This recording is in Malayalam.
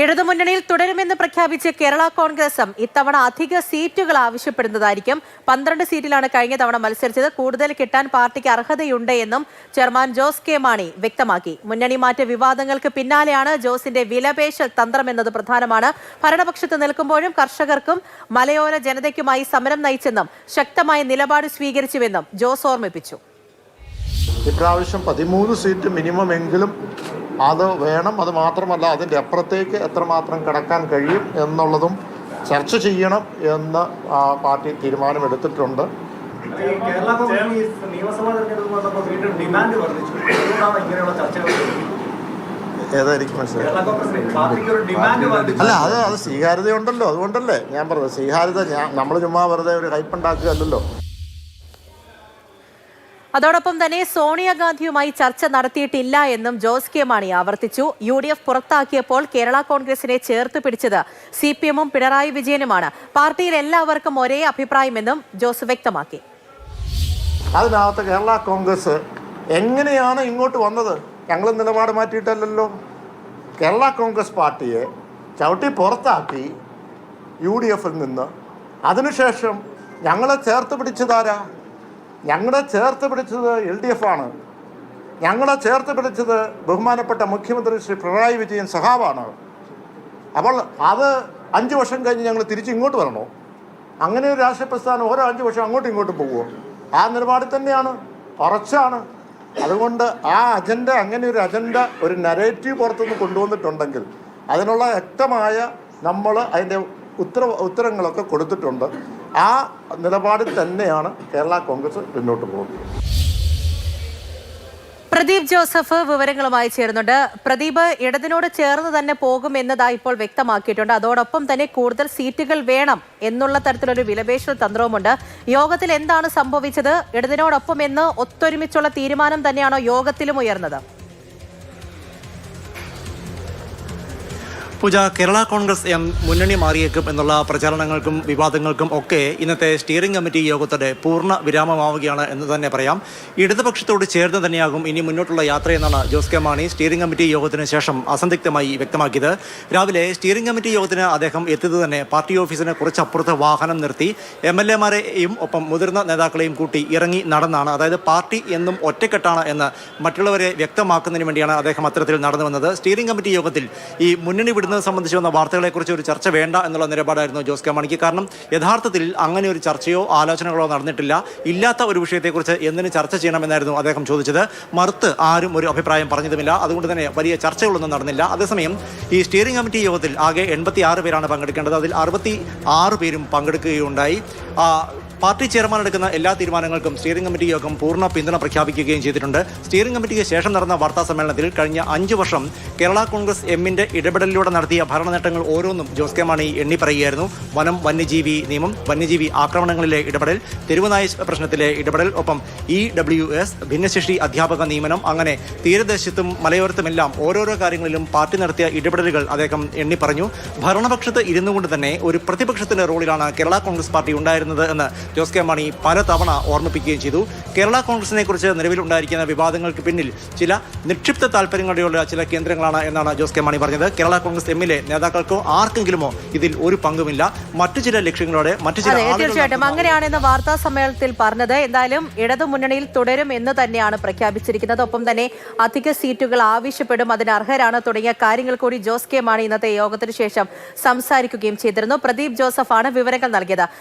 ഇടതുമുന്നണിയിൽ തുടരുമെന്ന് പ്രഖ്യാപിച്ച കേരള കോൺഗ്രസും ഇത്തവണ അധിക സീറ്റുകൾ ആവശ്യപ്പെടുന്നതായിരിക്കും. 12 സീറ്റിലാണ് കഴിഞ്ഞ തവണ മത്സരിച്ചത്. കൂടുതൽ കിട്ടാൻ പാർട്ടിക്ക് അർഹതയുണ്ട് എന്നും ചെയർമാൻ ജോസ് കെ മാണി വ്യക്തമാക്കി. മുന്നണി മാറ്റ വിവാദങ്ങൾക്ക് പിന്നാലെയാണ് ജോസിന്റെ വിലപേശൽ തന്ത്രമെന്നത് പ്രധാനമാണ്. ഭരണപക്ഷത്ത് നിൽക്കുമ്പോഴും കർഷകർക്കും മലയോര ജനതയ്ക്കുമായി സമരം നയിച്ചെന്നും ശക്തമായ നിലപാട് സ്വീകരിച്ചുവെന്നും ജോസ് ഓർമ്മിപ്പിച്ചു. ഇപ്രാവശ്യം 13 സീറ്റ് മിനിമം എങ്കിലും അത് വേണം. അത് മാത്രമല്ല, അതിൻ്റെ അപ്പുറത്തേക്ക് എത്രമാത്രം കടക്കാൻ കഴിയും എന്നുള്ളതും ചർച്ച ചെയ്യണം എന്ന് പാർട്ടി തീരുമാനമെടുത്തിട്ടുണ്ട്. ഏതായിരിക്കും അല്ല, അത് സ്വീകാര്യതയുണ്ടല്ലോ, അതുകൊണ്ടല്ലേ ഞാൻ പറഞ്ഞത്. സ്വീകാര്യത നമ്മൾ ചുമ്മാ വെറുതെ ഒരു ഹൈപ്പുണ്ടാക്കുകയല്ലല്ലോ. അതോടൊപ്പം തന്നെ സോണിയാഗാന്ധിയുമായി ചർച്ച നടത്തിയിട്ടില്ല എന്നും ജോസ് കെ മാണി ആവർത്തിച്ചു. UDF പുറത്താക്കിയപ്പോൾ കേരള കോൺഗ്രസിനെ ചേർത്ത് പിടിച്ചത് CPM-ഉം പിണറായി വിജയനുമാണ്. പാർട്ടിയിൽ എല്ലാവർക്കും ഒരേ അഭിപ്രായമെന്നും ജോസ് വ്യക്തമാക്കി. അതിനകത്ത് കേരള കോൺഗ്രസ് എങ്ങനെയാണ് ഇങ്ങോട്ട് വന്നത്? ഞങ്ങൾ നിലപാട് മാറ്റിയിട്ടല്ലല്ലോ. കേരള കോൺഗ്രസ് പാർട്ടിയെ ചവിട്ടി പുറത്താക്കി UDF-ൽ നിന്ന്. അതിനുശേഷം ഞങ്ങളെ ചേർത്ത് പിടിച്ചതാരാ? ഞങ്ങളെ ചേർത്ത് പിടിച്ചത് LDF ആണ്. ഞങ്ങളെ ചേർത്ത് പിടിച്ചത് ബഹുമാനപ്പെട്ട മുഖ്യമന്ത്രി ശ്രീ പിണറായി വിജയൻ സഹാവാണ്. അപ്പോൾ അത് 5 വർഷം കഴിഞ്ഞ് ഞങ്ങൾ തിരിച്ച് ഇങ്ങോട്ട് വരണോ? അങ്ങനെ ഒരു രാഷ്ട്രീയ പ്രസ്ഥാനം ഓരോ 5 വർഷം അങ്ങോട്ടും ഇങ്ങോട്ടും പോകുമോ? ആ നിലപാടിൽ തന്നെയാണ്, ഉറച്ചാണ്. അതുകൊണ്ട് ആ അജണ്ട, അങ്ങനെ ഒരു അജണ്ട, ഒരു നരേറ്റീവ് പുറത്തുനിന്ന് കൊണ്ടുവന്നിട്ടുണ്ടെങ്കിൽ അതിനുള്ള വ്യക്തമായ നമ്മൾ അതിൻ്റെ ഉത്തരങ്ങളൊക്കെ കൊടുത്തിട്ടുണ്ട്. ആ നിലപാടിൽ തന്നെയാണ് കേരള കോൺഗ്രസ് മുന്നോട്ട് പോകുന്നത്. പ്രദീപ് ജോസഫ് വിവരങ്ങളുമായി ചേരുന്നുണ്ട്. പ്രദീപ്, ഇടതിനോട് ചേർന്ന് തന്നെ പോകും എന്നതായി ഇപ്പോൾ വ്യക്തമാക്കിയിട്ടുണ്ട്. അതോടൊപ്പം തന്നെ കൂടുതൽ സീറ്റുകൾ വേണം എന്നുള്ള തരത്തിലൊരു വിലപേശൽ തന്ത്രവുമുണ്ട്. യോഗത്തിൽ എന്താണ് സംഭവിച്ചത്? ഇടതിനോടൊപ്പം എന്ന് ഒത്തൊരുമിച്ചുള്ള തീരുമാനം തന്നെയാണോ യോഗത്തിലും ഉയർന്നത്? പൂജ, കേരള കോൺഗ്രസ് മുന്നണി മാറിയേക്കും എന്നുള്ള പ്രചാരണങ്ങൾക്കും വിവാദങ്ങൾക്കും ഒക്കെ ഇന്നത്തെ സ്റ്റിയറിംഗ് കമ്മിറ്റി യോഗത്തോടെ പൂർണ്ണ വിരാമമാവുകയാണ് എന്ന് തന്നെ പറയാം. ഇടതുപക്ഷത്തോട് ചേർന്ന് തന്നെയാകും ഇനി മുന്നോട്ടുള്ള യാത്രയെന്നാണ് ജോസ് കെ മാണി സ്റ്റിയറിംഗ് കമ്മിറ്റി യോഗത്തിന് ശേഷം അസന്ധിഗ്ധമായി വ്യക്തമാക്കിയത്. രാവിലെ സ്റ്റിയറിംഗ് കമ്മിറ്റി യോഗത്തിന് അദ്ദേഹം എത്തിയത് തന്നെ പാർട്ടി ഓഫീസിന് കുറച്ചപ്പുറത്ത് വാഹനം നിർത്തി MLA-മാരെയും ഒപ്പം മുതിർന്ന നേതാക്കളെയും കൂട്ടി ഇറങ്ങി നടന്നാണ്. അതായത് പാർട്ടി എന്നും ഒറ്റക്കെട്ടാണ് എന്ന് മറ്റുള്ളവരെ വ്യക്തമാക്കുന്നതിന് വേണ്ടിയാണ് അദ്ദേഹം അത്തരത്തിൽ നടന്നു വന്നത്. സ്റ്റിയറിംഗ് കമ്മിറ്റി യോഗത്തിൽ ഈ മുന്നണി വിടുന്നത് സംബന്ധിച്ച് വന്ന വാർത്തകളെക്കുറിച്ച് ഒരു ചർച്ച വേണ്ട എന്നുള്ള നിലപാടായിരുന്നു ജോസ് കെ മാണിക്ക്. കാരണം യഥാർത്ഥത്തിൽ അങ്ങനെ ഒരു ചർച്ചയോ ആലോചനകളോ നടന്നിട്ടില്ല. ഇല്ലാത്ത ഒരു വിഷയത്തെക്കുറിച്ച് എന്തിന് ചർച്ച ചെയ്യണമെന്നായിരുന്നു അദ്ദേഹം ചോദിച്ചത്. മറുത്ത് ആരും ഒരു അഭിപ്രായം പറഞ്ഞതുമില്ല. അതുകൊണ്ട് തന്നെ വലിയ ചർച്ചകളൊന്നും നടന്നില്ല. അതേസമയം ഈ സ്റ്റിയറിംഗ് കമ്മിറ്റി യോഗത്തിൽ ആകെ 86 പേരാണ് പങ്കെടുക്കേണ്ടത്. അതിൽ 66 പേരും പങ്കെടുക്കുകയുണ്ടായി. പാർട്ടി ചെയർമാൻ എടുക്കുന്ന എല്ലാ തീരുമാനങ്ങൾക്കും സ്റ്റിയറിംഗ് കമ്മിറ്റി യോഗം പൂർണ്ണ പിന്തുണ പ്രഖ്യാപിക്കുകയും ചെയ്തിട്ടുണ്ട്. സ്റ്റിയറിംഗ് കമ്മിറ്റിക്ക് ശേഷം നടന്ന വാർത്താ സമ്മേളനത്തിൽ കഴിഞ്ഞ 5 വർഷം കേരള കോൺഗ്രസ് എമ്മിന്റെ ഇടപെടലിലൂടെ നടത്തിയ ഭരണനേട്ടങ്ങൾ ഓരോന്നും ജോസ് കെ മാണി എണ്ണി പറയുകയായിരുന്നു. വനം വന്യജീവി നിയമം, വന്യജീവി ആക്രമണങ്ങളിലെ ഇടപെടൽ, തെരുവുനായ പ്രശ്നത്തിലെ ഇടപെടൽ, ഒപ്പം EWS, ഭിന്നശേഷി അധ്യാപക നിയമനം, അങ്ങനെ തീരദേശത്തും മലയോരത്തുമെല്ലാം ഓരോരോ കാര്യങ്ങളിലും പാർട്ടി നടത്തിയ ഇടപെടലുകൾ അദ്ദേഹം എണ്ണി പറഞ്ഞു. ഭരണപക്ഷത്ത് ഇരുന്നുകൊണ്ട് തന്നെ ഒരു പ്രതിപക്ഷത്തിന്റെ റോളിലാണ് കേരള കോൺഗ്രസ് പാർട്ടി ഉണ്ടായിരുന്നത് എന്ന് ജോസ് കെ മാണി പലതവണ ഓർമ്മിപ്പിക്കുകയും ചെയ്തു. കേരള കോൺഗ്രസിനെ കുറിച്ച് നിലവിലുണ്ടായിരിക്കുന്ന വിവാദങ്ങൾക്ക് പിന്നിൽ ചില നിക്ഷിപ്ത താല്പര്യങ്ങളുള്ള ചില കേന്ദ്രങ്ങളാണ് എന്നാണ് ജോസ് കെ മാണി പറഞ്ഞത്. കേരള കോൺഗ്രസ് എമ്മിലെ നേതാക്കൾക്കോ ആർക്കെങ്കിലുമോ ഇതിൽ ഒരു പങ്കുമില്ല. മറ്റു ചില ലക്ഷ്യങ്ങളോടെ തീർച്ചയായിട്ടും അങ്ങനെയാണെന്ന് വാർത്താ സമ്മേളനത്തിൽ പറഞ്ഞത്. എന്തായാലും ഇടതു മുന്നണിയിൽ തുടരും എന്ന് തന്നെയാണ് പ്രഖ്യാപിച്ചിരിക്കുന്നത്. ഒപ്പം തന്നെ അധിക സീറ്റുകൾ ആവശ്യപ്പെടും, അതിന് അർഹരാണ് തുടങ്ങിയ കാര്യങ്ങൾ കൂടി ജോസ് കെ മാണി ഇന്നത്തെ യോഗത്തിന് ശേഷം സംസാരിക്കുകയും ചെയ്തിരുന്നു. പ്രദീപ് ജോസഫാണ് വിവരങ്ങൾ നൽകിയത്.